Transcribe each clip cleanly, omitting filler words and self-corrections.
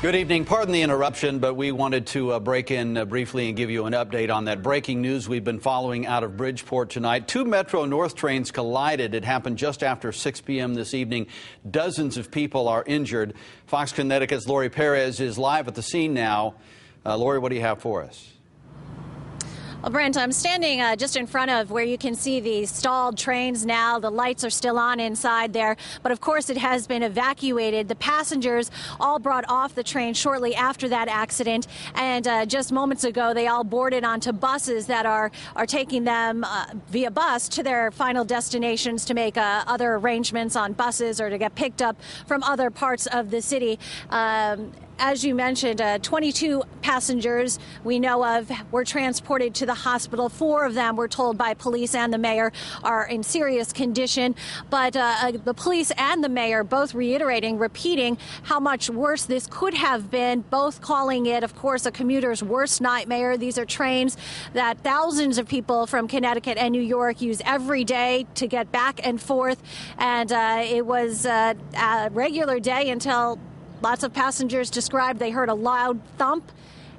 Good evening. Pardon the interruption, but we wanted to break in briefly and give you an update on that breaking news we've been following out of Bridgeport tonight. Two MetroNorth trains collided. It happened just after 6 p.m. this evening. Dozens of people are injured. Fox Connecticut's Lori Perez is live at the scene now. Lori, what do you have for us? Well, Brent, I'm standing just in front of where you can see the stalled trains now. The lights are still on inside there, but of course it has been evacuated. The passengers all brought off the train shortly after that accident, and just moments ago they all boarded onto buses that are taking them via bus to their final destinations to make other arrangements on buses or to get picked up from other parts of the city. As you mentioned, 22 passengers we know of were transported to the hospital. 4 of them, we're told by police and the mayor, are in serious condition. But the police and the mayor both repeating how much worse this could have been, both calling it, of course, a commuter's worst nightmare. These are trains that thousands of people from Connecticut and New York use every day to get back and forth. And it was a regular day until lots of passengers described they heard a loud thump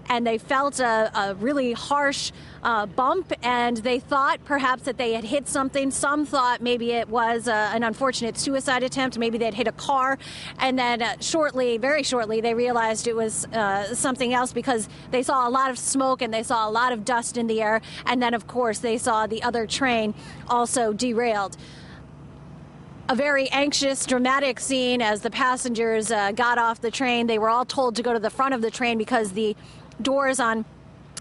and they felt a really harsh bump, and they thought perhaps that they had hit something. Some thought maybe it was an unfortunate suicide attempt. Maybe they'd hit a car. And then very shortly, they realized it was something else because they saw a lot of smoke and they saw a lot of dust in the air. And then, of course, they saw the other train also derailed. A very anxious, dramatic scene as the passengers got off the train. They were all told to go to the front of the train because the doors on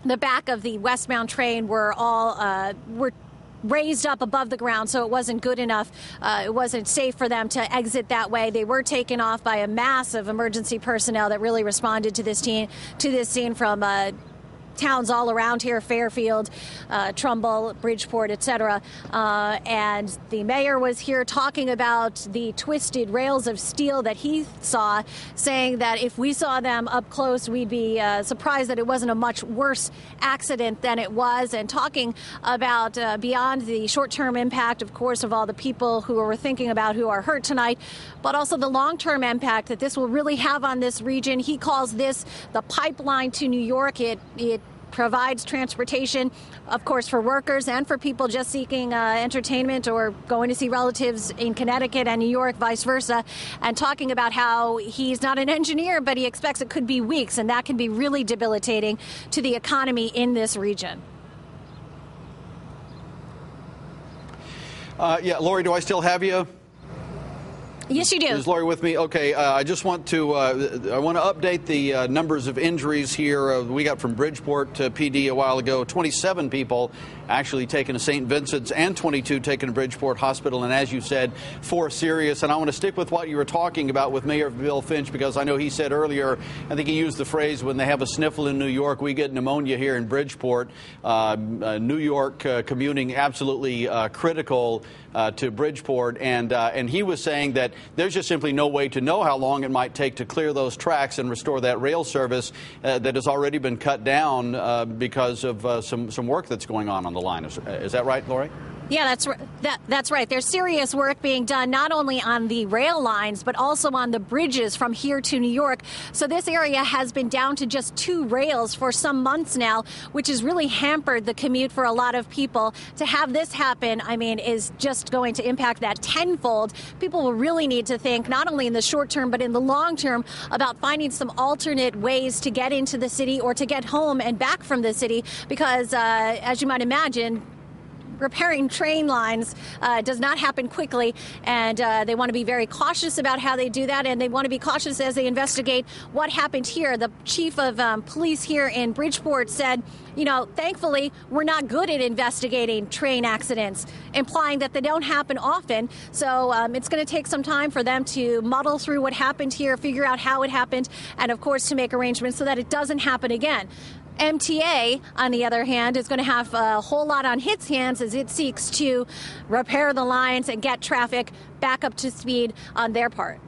the back of the westbound train were raised up above the ground, so it wasn't good enough. It wasn't safe for them to exit that way. They were taken off by a mass of emergency personnel that really responded to this scene from towns all around here, Fairfield, Trumbull, Bridgeport, etc. And the mayor was here talking about the twisted rails of steel that he saw, saying that if we saw them up close, we'd be surprised that it wasn't a much worse accident than it was, and talking about beyond the short-term impact, of course, of all the people who we're thinking about who are hurt tonight, but also the long-term impact that this will really have on this region. He calls this the pipeline to New York. It provides transportation, of course, for workers and for people just seeking entertainment or going to see relatives in Connecticut and New York, vice versa, and talking about how he's not an engineer, but he expects it could be weeks, and that can be really debilitating to the economy in this region. Yeah, Lori, do I still have you? Yes, you do. Is Lori with me? Okay. I just want to update the numbers of injuries here. We got from Bridgeport PD a while ago. 27 people actually taken to St. Vincent's and 22 taken to Bridgeport Hospital. And as you said, 4 serious. And I want to stick with what you were talking about with Mayor Bill Finch, because I know he said earlier, I think he used the phrase, when they have a sniffle in New York, we get pneumonia here in Bridgeport. New York commuting absolutely critical to Bridgeport. And he was saying that there's just simply no way to know how long it might take to clear those tracks and restore that rail service that has already been cut down because of some work that's going on the line. Is that right, Lori? Yeah, that's right. There's serious work being done not only on the rail lines, but also on the bridges from here to New York. So this area has been down to just 2 rails for some months now, which has really hampered the commute for a lot of people. To have this happen, I mean, is just going to impact that tenfold. People will really need to think, not only in the short term, but in the long term, about finding some alternate ways to get into the city or to get home and back from the city, because as you might imagine, repairing train lines does not happen quickly, and they want to be very cautious about how they do that, and they want to be cautious as they investigate what happened here. The chief of police here in Bridgeport said, thankfully, we're not good at investigating train accidents, implying that they don't happen often. So it's going to take some time for them to muddle through what happened here, figure out how it happened, and, of course, to make arrangements so that it doesn't happen again. MTA, on the other hand, is going to have a whole lot on its hands as it seeks to repair the lines and get traffic back up to speed on their part.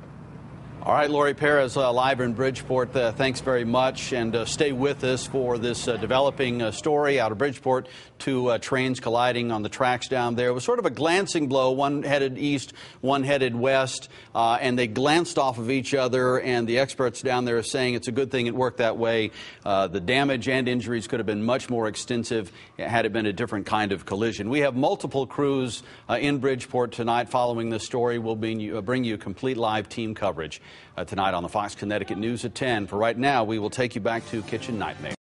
All right, Lori Perez, live in Bridgeport. Thanks very much, and stay with us for this developing story out of Bridgeport. Two trains colliding on the tracks down there. It was sort of a glancing blow, one headed east, one headed west, and they glanced off of each other, and the experts down there are saying it's a good thing it worked that way. The damage and injuries could have been much more extensive had it been a different kind of collision. We have multiple crews in Bridgeport tonight following this story. We'll bring you complete live team coverage tonight on the Fox Connecticut News at 10. For right now, we will take you back to Kitchen Nightmare.